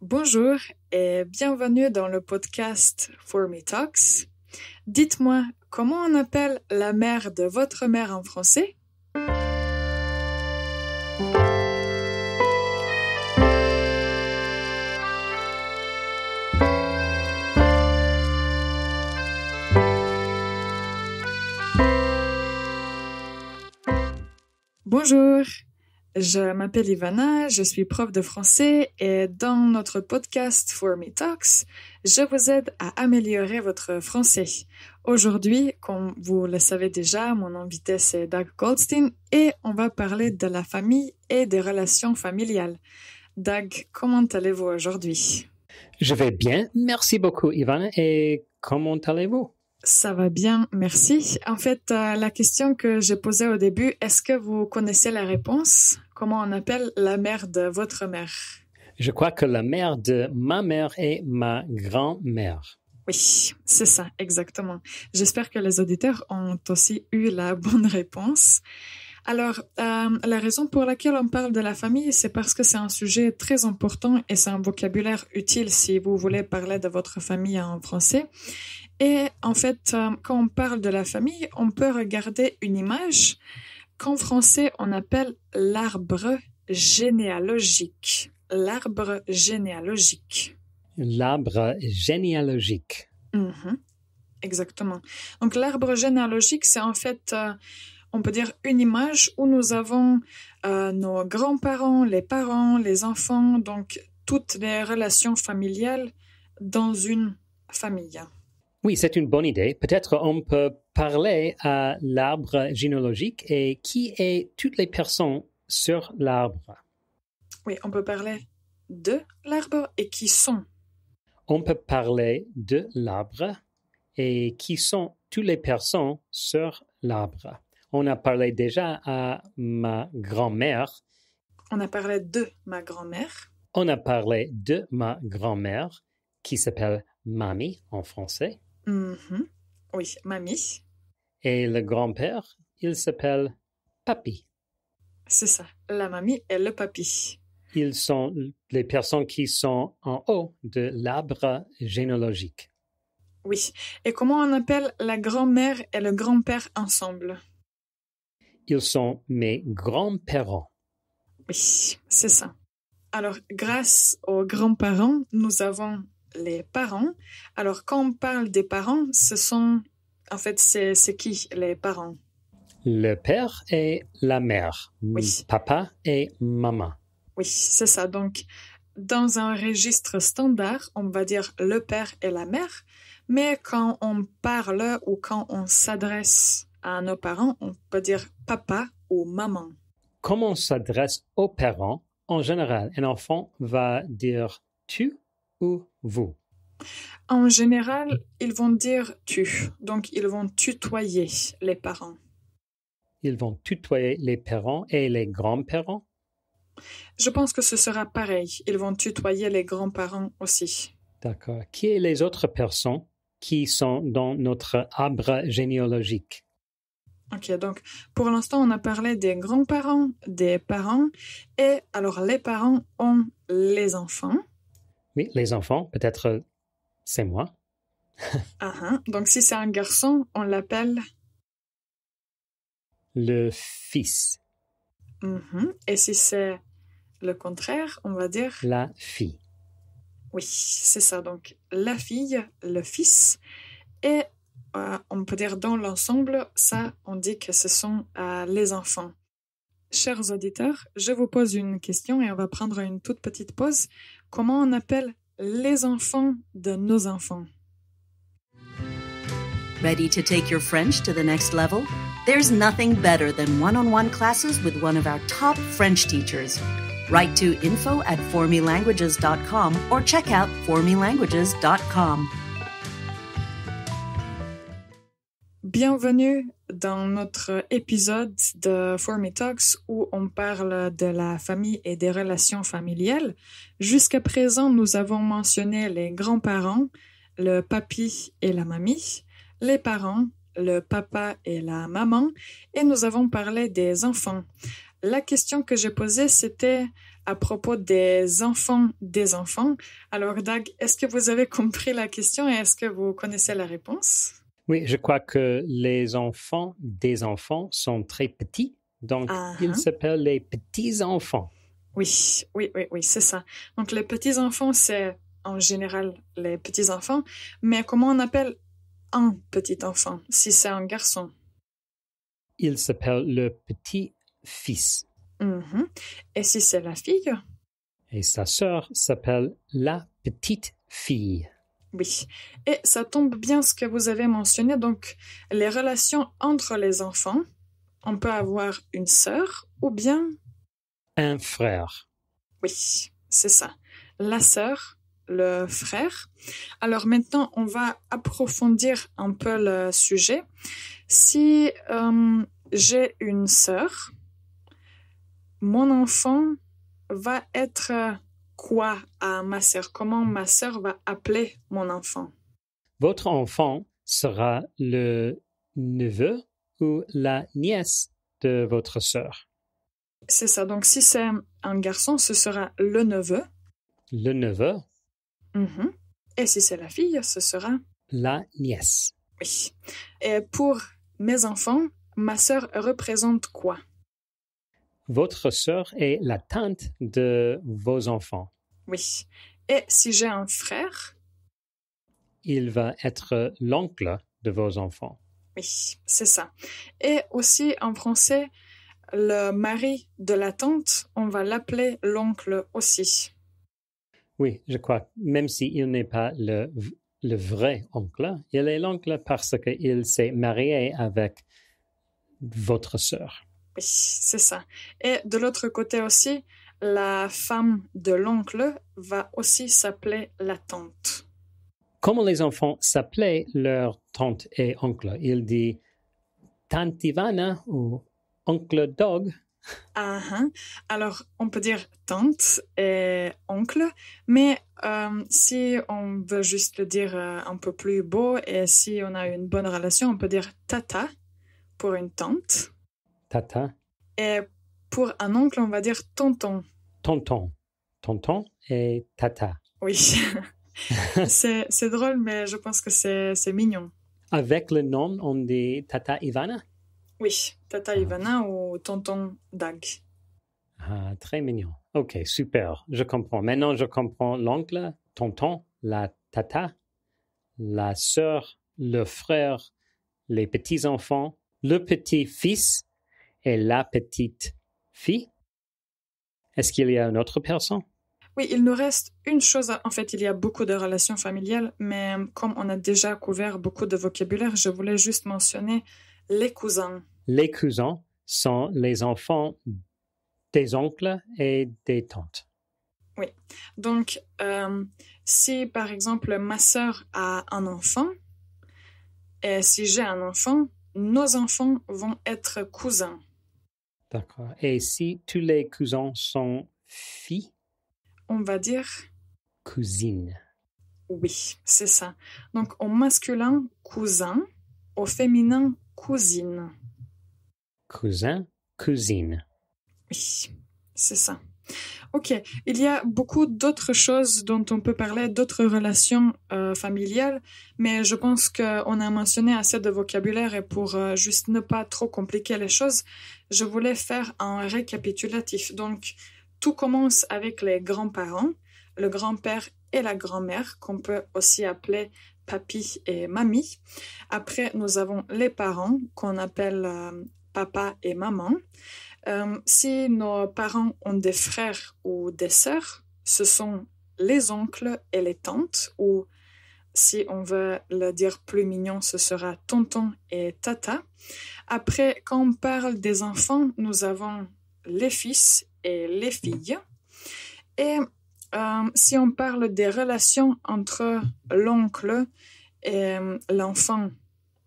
Bonjour et bienvenue dans le podcast For Me Talks. Dites-moi, comment on appelle la mère de votre mère en français? Bonjour, je m'appelle Ivana, je suis prof de français et dans notre podcast For Me Talks, je vous aide à améliorer votre français. Aujourd'hui, comme vous le savez déjà, mon invité c'est Doug Goldstein et on va parler de la famille et des relations familiales. Doug, comment allez-vous aujourd'hui? Je vais bien, merci beaucoup Ivana, et comment allez-vous? Ça va bien, merci. En fait, la question que j'ai posée au début, est-ce que vous connaissez la réponse? Comment on appelle la mère de votre mère? Je crois que la mère de ma mère est ma grand-mère. Oui, c'est ça, exactement. J'espère que les auditeurs ont aussi eu la bonne réponse. Alors, la raison pour laquelle on parle de la famille, c'est parce que c'est un sujet très important et c'est un vocabulaire utile si vous voulez parler de votre famille en français. Et en fait, quand on parle de la famille, on peut regarder une image qu'en français on appelle l'arbre généalogique. L'arbre généalogique. L'arbre généalogique. Exactement. Donc l'arbre généalogique, c'est en fait, on peut dire une image où nous avons nos grands-parents, les enfants, donc toutes les relations familiales dans une famille. Oui, c'est une bonne idée. Peut-être on peut parler à l'arbre généalogique et qui est toutes les personnes sur l'arbre. Oui, on peut parler de l'arbre et qui sont. On peut parler de l'arbre et qui sont toutes les personnes sur l'arbre. On a parlé déjà à ma grand-mère. On a parlé de ma grand-mère. On a parlé de ma grand-mère qui s'appelle Mamie en français. Oui, mamie. Et le grand-père, il s'appelle Papi. C'est ça, la mamie et le papi. Ils sont les personnes qui sont en haut de l'arbre généalogique. Oui, et comment on appelle la grand-mère et le grand-père ensemble? Ils sont mes grands-parents. Oui, c'est ça. Alors, grâce aux grands-parents, nous avons les parents. Alors, quand on parle des parents, en fait, c'est qui les parents? Le père et la mère. Oui. Papa et maman. Oui, c'est ça. Donc, dans un registre standard, on va dire le père et la mère. Mais quand on parle ou quand on s'adresse à nos parents, on peut dire papa ou maman. Comme on s'adresse aux parents, en général, un enfant va dire tu ou vous. En général, ils vont dire tu. Donc, ils vont tutoyer les parents. Ils vont tutoyer les parents et les grands-parents? Je pense que ce sera pareil. Ils vont tutoyer les grands-parents aussi. D'accord. Qui sont les autres personnes qui sont dans notre arbre généalogique? Ok, donc pour l'instant, on a parlé des grands-parents, des parents, et alors les parents ont les enfants. Oui, les enfants, peut-être c'est moi. Donc si c'est un garçon, on l'appelle le fils. Et si c'est le contraire, on va dire la fille. Oui, c'est ça. Donc la fille, le fils, et on peut dire dans l'ensemble, ça, on dit que ce sont les enfants. Chers auditeurs, je vous pose une question et on va prendre une toute petite pause. Comment on appelle les enfants de nos enfants? Ready to take your French to the next level? There's nothing better than one-on-one classes with one of our top French teachers. Write to info@formelanguages.com or check out formelanguages.com. Bienvenue dans notre épisode de For Me Talks où on parle de la famille et des relations familiales. Jusqu'à présent, nous avons mentionné les grands-parents, le papi et la mamie, les parents, le papa et la maman, et nous avons parlé des enfants. La question que j'ai posée, c'était à propos des enfants des enfants. Alors, Dag, est-ce que vous avez compris la question et est-ce que vous connaissez la réponse? Oui, je crois que les enfants des enfants sont très petits, donc ils s'appellent les petits-enfants. Oui, c'est ça. Donc, les petits-enfants, c'est en général les petits-enfants, mais comment on appelle un petit-enfant si c'est un garçon? Il s'appelle le petit-fils. Et si c'est la fille? Et sa sœur s'appelle la petite-fille. Oui, et ça tombe bien ce que vous avez mentionné, donc les relations entre les enfants, on peut avoir une sœur ou bien... Un frère. Oui, c'est ça. La sœur, le frère. Alors maintenant, on va approfondir un peu le sujet. Si j'ai une sœur, mon enfant va être quoi à ma sœur? Comment ma sœur va appeler mon enfant? Votre enfant sera le neveu ou la nièce de votre sœur. C'est ça. Donc, si c'est un garçon, ce sera le neveu. Le neveu. Et si c'est la fille, ce sera... la nièce. Oui. Et pour mes enfants, ma sœur représente quoi? Votre sœur est la tante de vos enfants. Oui. Et si j'ai un frère? Il va être l'oncle de vos enfants. Oui, c'est ça. Et aussi, en français, le mari de la tante, on va l'appeler l'oncle aussi. Oui, je crois, même s'il n'est pas le vrai oncle, il est l'oncle parce qu'il s'est marié avec votre sœur. Oui, c'est ça. Et de l'autre côté aussi, la femme de l'oncle va aussi s'appeler la tante. Comment les enfants s'appelaient leur tante et oncle? Il dit tante Ivana ou oncle Dog. Alors, on peut dire tante et oncle, mais si on veut juste le dire un peu plus beau et si on a une bonne relation, on peut dire tata pour une tante. Tata. Et pour un oncle, on va dire tonton. Tonton. Tonton et tata. Oui. C'est drôle, mais je pense que c'est mignon. Avec le nom, on dit tata Ivana? Oui, tata Ivana ou tonton Dag. Ah, très mignon. Ok, super, je comprends. Maintenant, je comprends l'oncle, tonton, la tata, la sœur, le frère, les petits-enfants, le petit-fils et la petite-fille. Est-ce qu'il y a une autre personne? Oui, il nous reste une chose. En fait, il y a beaucoup de relations familiales, mais comme on a déjà couvert beaucoup de vocabulaire, je voulais juste mentionner les cousins. Les cousins sont les enfants des oncles et des tantes. Oui. Donc, si par exemple ma sœur a un enfant, et si j'ai un enfant, nos enfants vont être cousins. D'accord. Et si tous les cousins sont filles? On va dire... cousine. Oui, c'est ça. Donc, au masculin, cousin. Au féminin, cousine. Cousin, cousine. Oui, c'est ça. Ok, il y a beaucoup d'autres choses dont on peut parler, d'autres relations familiales, mais je pense qu'on a mentionné assez de vocabulaire et pour juste ne pas trop compliquer les choses, je voulais faire un récapitulatif. Donc, tout commence avec les grands-parents, le grand-père et la grand-mère, qu'on peut aussi appeler papy et mamie. Après, nous avons les parents, qu'on appelle papa et maman. Si nos parents ont des frères ou des sœurs, ce sont les oncles et les tantes, ou si on veut le dire plus mignon, ce sera tonton et tata. Après, quand on parle des enfants, nous avons les fils et les filles. Et si on parle des relations entre l'oncle et l'enfant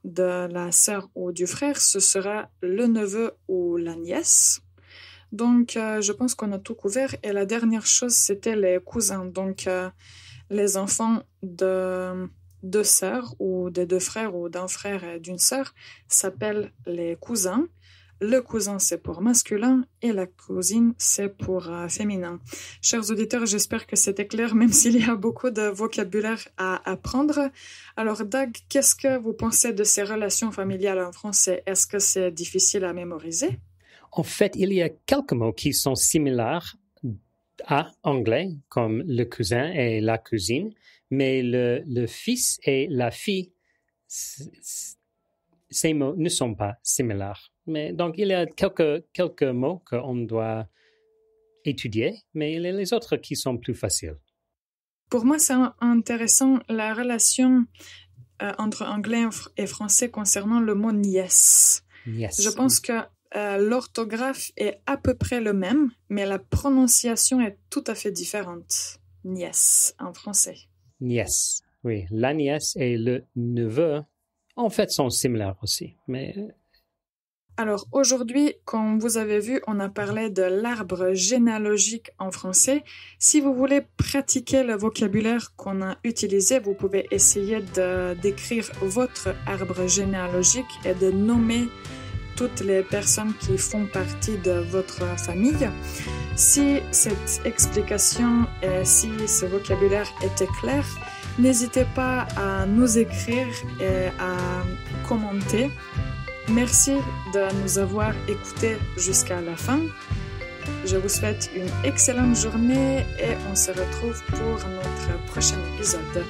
de la sœur ou du frère, ce sera le neveu ou la nièce. Donc, je pense qu'on a tout couvert. Et la dernière chose, c'était les cousins. Donc, les enfants de deux sœurs ou des deux frères ou d'un frère et d'une sœur s'appellent les cousins. Le cousin, c'est pour masculin et la cousine, c'est pour féminin. Chers auditeurs, j'espère que c'était clair, même s'il y a beaucoup de vocabulaire à apprendre. Alors, Dag, qu'est-ce que vous pensez de ces relations familiales en français? Est-ce que c'est difficile à mémoriser? En fait, il y a quelques mots qui sont similaires à anglais, comme le cousin et la cousine, mais le fils et la fille, ces mots ne sont pas similaires. Mais donc, il y a quelques mots qu'on doit étudier, mais il y a les autres qui sont plus faciles. Pour moi, c'est intéressant la relation entre anglais et français concernant le mot nièce. Yes. Je pense que l'orthographe est à peu près le même, mais la prononciation est tout à fait différente. Nièce en français. Nièce, oui. La nièce et le neveu, en fait, sont similaires aussi. Mais... Alors aujourd'hui, comme vous avez vu, on a parlé de l'arbre généalogique en français. Si vous voulez pratiquer le vocabulaire qu'on a utilisé, vous pouvez essayer d'écrire votre arbre généalogique et de nommer toutes les personnes qui font partie de votre famille. Si cette explication et si ce vocabulaire était clair, n'hésitez pas à nous écrire et à commenter. Merci de nous avoir écoutés jusqu'à la fin. Je vous souhaite une excellente journée et on se retrouve pour notre prochain épisode.